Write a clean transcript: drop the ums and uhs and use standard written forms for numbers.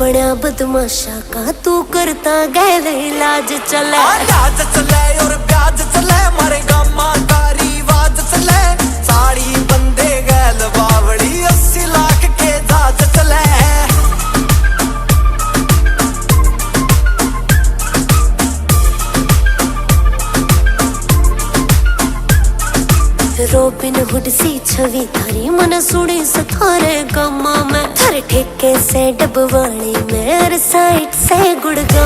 बड़ा बदमाशा का तू करता गैल इलाज चले और प्याज चले मारे गामा का रिवाज चले साड़ी बंदे गैल बावड़ी 80 लाख के जाज चले रोबिन हुड सी छवि थारी मन सुड़ी सथारे गमा में थारे ठेके से डबवाली में साइड से गुड़गांव